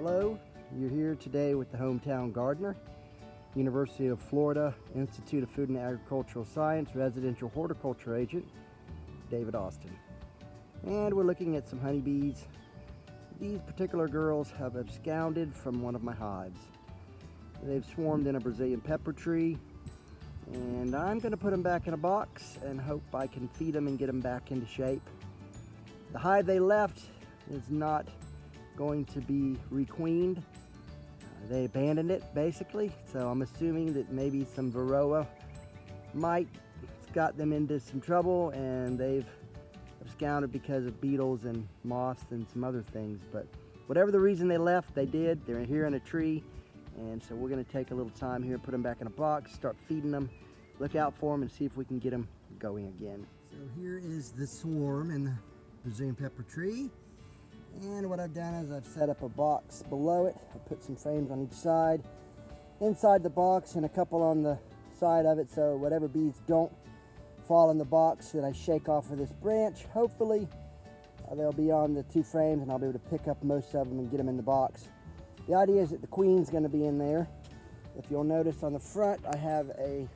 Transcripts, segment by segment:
Hello, you're here today with the Hometown Gardener, University of Florida Institute of Food and Agricultural Science residential horticulture agent, David Austin. And we're looking at some honeybees. These particular girls have absconded from one of my hives. They've swarmed in a Brazilian pepper tree, and I'm going to put them back in a box and hope I can feed them and get them back into shape. The hive they left is not going to be requeened. They abandoned it basically, so I'm assuming that maybe some varroa mite got them into some trouble and they've absconded because of beetles and moths and some other things. But whatever the reason they left, they did. They're here in a tree, and so we're going to take a little time here, put them back in a box, start feeding them, look out for them, and see if we can get them going again. So here is the swarm in the Brazilian pepper tree. And what I've done is I've set up a box below it. I put some frames on each side, inside the box, and a couple on the side of it, so whatever bees don't fall in the box that I shake off of this branch, hopefully they'll be on the two frames and I'll be able to pick up most of them and get them in the box. The idea is that the queen's going to be in there. If you'll notice on the front, I have a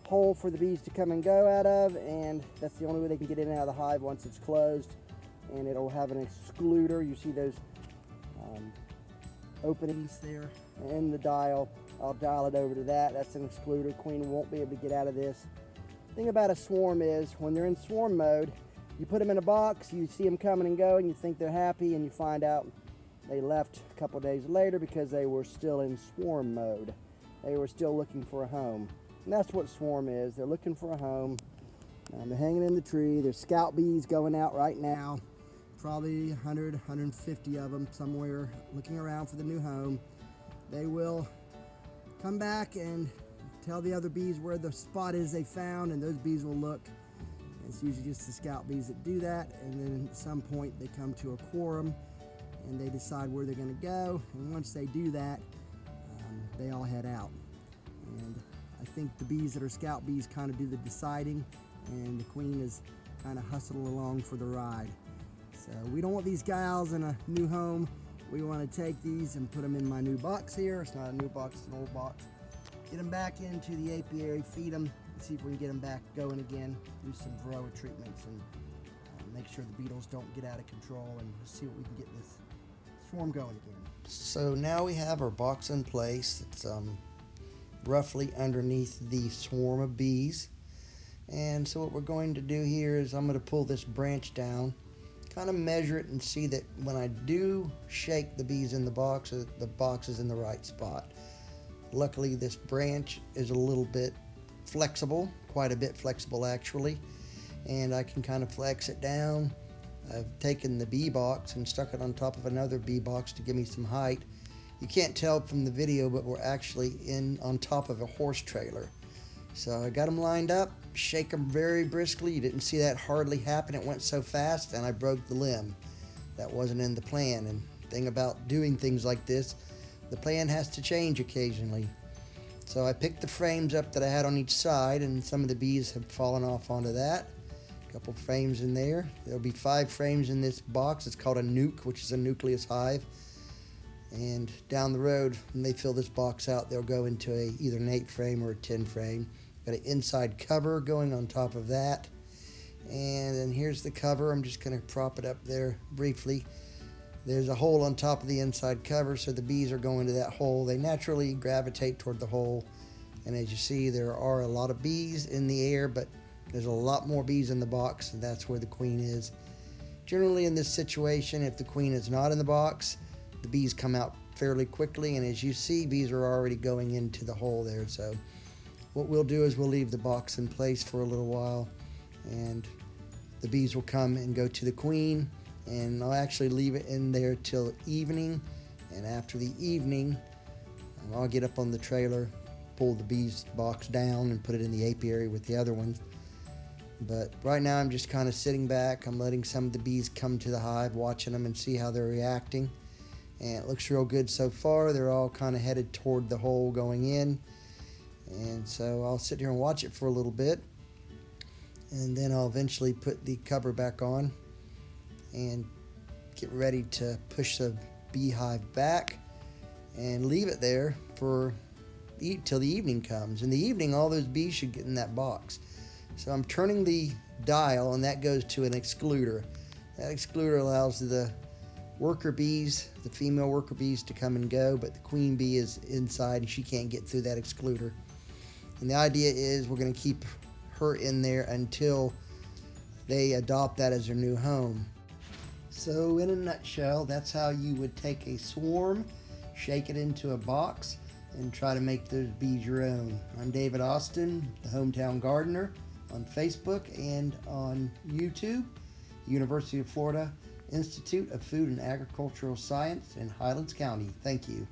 hole for the bees to come and go out of, and that's the only way they can get in and out of the hive once it's closed. And it'll have an excluder. You see those openings there in the dial. I'll dial it over to that. That's an excluder. Queen won't be able to get out of this. The thing about a swarm is when they're in swarm mode, you put them in a box, you see them coming and going, you think they're happy, and you find out they left a couple days later because they were still in swarm mode. They were still looking for a home. And that's what swarm is. They're looking for a home. They're hanging in the tree. There's scout bees going out right now. Probably 100, 150 of them somewhere looking around for the new home. They will come back and tell the other bees where the spot is they found, and those bees will look. It's usually just the scout bees that do that, and then at some point they come to a quorum and they decide where they're going to go, and once they do that, they all head out. And I think the bees that are scout bees kind of do the deciding, and the queen is kind of hustling along for the ride. So we don't want these gals in a new home. We want to take these and put them in my new box here. It's not a new box, it's an old box. Get them back into the apiary, feed them, and see if we can get them back going again. Do some varroa treatments and make sure the beetles don't get out of control, and see what we can get this swarm going again. So now we have our box in place. It's roughly underneath the swarm of bees. And so what we're going to do here is I'm going to pull this branch down, kind of measure it, and see that when I do shake the bees in the box is in the right spot. Luckily, this branch is a little bit flexible, quite a bit flexible actually, and I can kind of flex it down. I've taken the bee box and stuck it on top of another bee box to give me some height. You can't tell from the video, but we're actually on top of a horse trailer. So I got them lined up, shake them very briskly. You didn't see that hardly happen. It went so fast and I broke the limb. That wasn't in the plan. And the thing about doing things like this, the plan has to change occasionally. So I picked the frames up that I had on each side, and some of the bees have fallen off onto that. A couple frames in there. There'll be 5 frames in this box. It's called a nuke, which is a nucleus hive. And down the road, when they fill this box out, they'll go into either an 8 frame or a 10 frame. Got an inside cover going on top of that. And then here's the cover. I'm just going to prop it up there briefly. There's a hole on top of the inside cover, so the bees are going to that hole. They naturally gravitate toward the hole. And as you see, there are a lot of bees in the air, but there's a lot more bees in the box, and that's where the queen is. Generally in this situation, if the queen is not in the box, the bees come out fairly quickly, and as you see, bees are already going into the hole there. So what we'll do is we'll leave the box in place for a little while, and the bees will come and go to the queen, and I'll actually leave it in there till evening. And after the evening, I'll get up on the trailer, pull the bees box down and put it in the apiary with the other ones. But right now I'm just kind of sitting back. I'm letting some of the bees come to the hive, watching them and see how they're reacting. And it looks real good so far. They're all kind of headed toward the hole going in. And so I'll sit here and watch it for a little bit. And then I'll eventually put the cover back on and get ready to push the beehive back and leave it there for till the evening comes. In the evening, all those bees should get in that box. So I'm turning the dial, and that goes to an excluder. That excluder allows the worker bees, the female worker bees, to come and go, but the queen bee is inside and she can't get through that excluder. And the idea is we're going to keep her in there until they adopt that as their new home. So in a nutshell, that's how you would take a swarm, shake it into a box, and try to make those bees your own. I'm David Austin, the Hometown Gardener, on Facebook and on YouTube, University of Florida Institute of Food and Agricultural Science in Highlands County. Thank you.